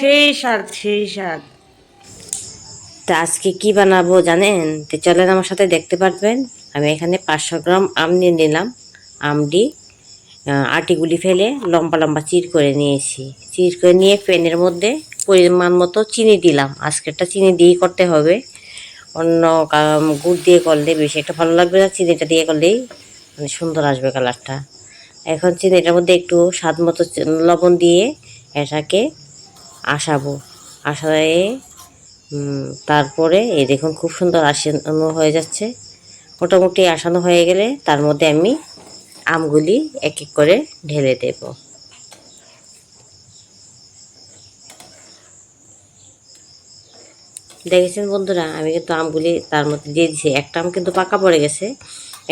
সেই স্বাদ সেই স্বাদ। তা আজকে কি বানাবো জানেন? তো চলেন আমার সাথে দেখতে পারবেন। আমি এখানে 500 গ্রাম আম নিয়ে নিলাম। আমটি আটিগুলি ফেলে লম্বা লম্বা চির করে নিয়েছি। চির করে নিয়ে প্যানের মধ্যে পরিমাণ মতো চিনি দিলাম। আজকেরটা চিনি দিয়েই করতে হবে, অন্য গুড় দিয়ে করলে বেশি একটা ভালো লাগবে না, চিনিটা দিয়ে করলেই মানে সুন্দর আসবে কালারটা। এখন চিনিটার মধ্যে একটু স্বাদ মতো লবণ দিয়ে এটাকে আসাবো। আসায়ে তারপরে এই দেখুন খুব সুন্দর আসানো হয়ে যাচ্ছে। মোটামুটি আসানো হয়ে গেলে তার মধ্যে আমি আমগুলি এক এক করে ঢেলে দেব। দেখেছেন বন্ধুরা, আমি কিন্তু আমগুলি তার মধ্যে দিয়ে দিয়েছি। একটা আম কিন্তু পাকা পড়ে গেছে।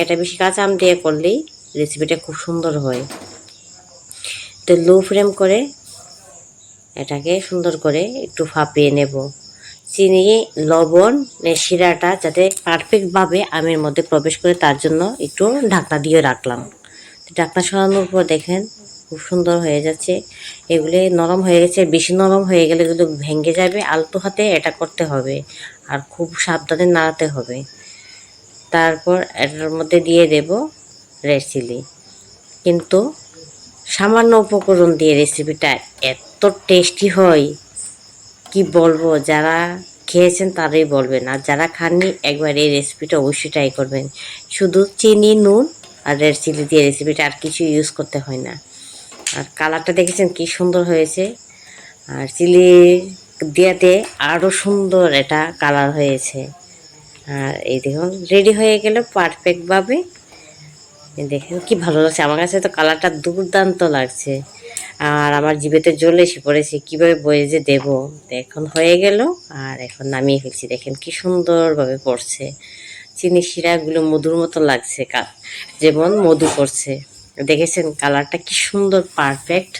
এটা বেশি কাঁচা আম দিয়ে করলেই রেসিপিটা খুব সুন্দর হয়। তো লো ফ্লেম করে এটাকে সুন্দর করে একটু ভাপিয়ে নেব। চিনি লবণ শিরাটা যাতে পারফেক্টভাবে আমের মধ্যে প্রবেশ করে তার জন্য একটু ঢাকনা দিয়ে রাখলাম। ঢাকনা সরানোর পর দেখেন খুব সুন্দর হয়ে যাচ্ছে। এগুলি নরম হয়ে গেছে। বেশি নরম হয়ে গেলে কিন্তু ভেঙে যাবে। আলতো হাতে এটা করতে হবে আর খুব সাবধানে নাড়াতে হবে। তারপর এটার মধ্যে দিয়ে দেব রেড চিলি। কিন্তু সামান্য উপকরণ দিয়ে রেসিপিটা এত টেস্টি হয় কি বলবো, যারা খেয়েছেন তারাই বলবেন, আর যারা খাননি একবার এই রেসিপিটা অবশ্যই ট্রাই করবেন। শুধু চিনি নুন আর রেড চিলি দিয়ে রেসিপিটা, আর কিছু ইউজ করতে হয় না। আর কালারটা দেখেছেন কি সুন্দর হয়েছে, আর চিলি দিয়াতে আরও সুন্দর এটা কালার হয়েছে। আর এই দেখুন রেডি হয়ে গেল পারফেক্টভাবে। দেখেন কি ভালো লাগছে, আমার কাছে তো কালারটা দুর্দান্ত লাগছে। আর আমার জিভেতে জল এসে পড়েছে, কীভাবে বয়ে যে দেবো। এখন হয়ে গেল আর এখন নামিয়ে ফেলছি। দেখেন কি সুন্দরভাবে পড়ছে, চিনি শিরাগুলো মধুর মতো লাগছে, যেমন মধু পড়ছে। দেখেছেন কালারটা কি সুন্দর পারফেক্ট।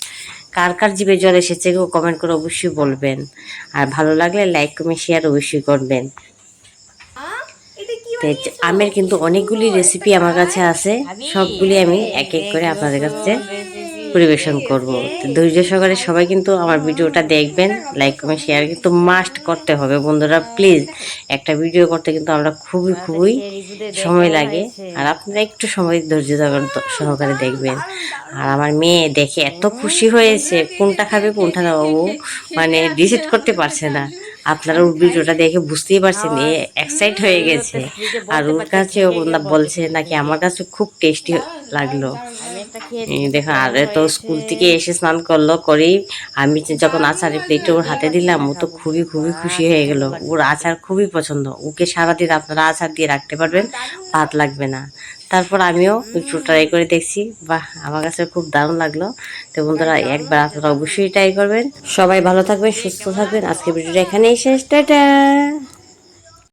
কার কার জিভে জল এসেছে কেউ কমেন্ট করে অবশ্যই বলবেন। আর ভালো লাগলে লাইক কমেন্ট শেয়ার অবশ্যই করবেন। আমের কিন্তু অনেকগুলি রেসিপি আমার কাছে আছে, সবগুলি আমি এক এক করে আপনাদের কাছে পরিবেশন করব। তো ধৈর্য সহকারে সবাই কিন্তু আমার ভিডিওটা দেখবেন, লাইক কমেন্ট শেয়ার কিন্তু মাস্ট করতে হবে বন্ধুরা প্লিজ। একটা ভিডিও করতে কিন্তু আমরা খুবই খুবই সময় লাগে, আর আপনারা একটু সময় ধৈর্য সহকারে দেখবেন। আর আমার মেয়ে দেখে এত খুশি হয়েছে, কোনটা খাবে কোনটা না ও মানে ডিসাইড করতে পারছে না। আপনারা ওর ভিডিওটা দেখে বুঝতেই পারছেন এ এক্সাইট হয়ে গেছে। আর ওর কাছেও বলছে নাকি আমার কাছে খুব টেস্টি লাগলো। দেখো আর তো স্কুল থেকে এসে স্নান করলো, করেই আমি যখন আচারের প্লেটটা ওর হাতে দিলাম ও তো খুবই খুবই খুশি হয়ে গেল। ওর আচার খুবই পছন্দ, ওকে সারাদিন আপনারা আচার দিয়ে রাখতে পারবেন, ভাত লাগবে না। তারপর আমিও একটু ট্রাই করে দেখছি, বাহ আমার কাছে খুব দারুণ লাগলো। তো বন্ধুরা একবার আপনারা অবশ্যই ট্রাই করবেন। সবাই ভালো থাকবেন, সুস্থ থাকবেন। আজকে ভিডিওটা এখানেই শেষ, টাটা।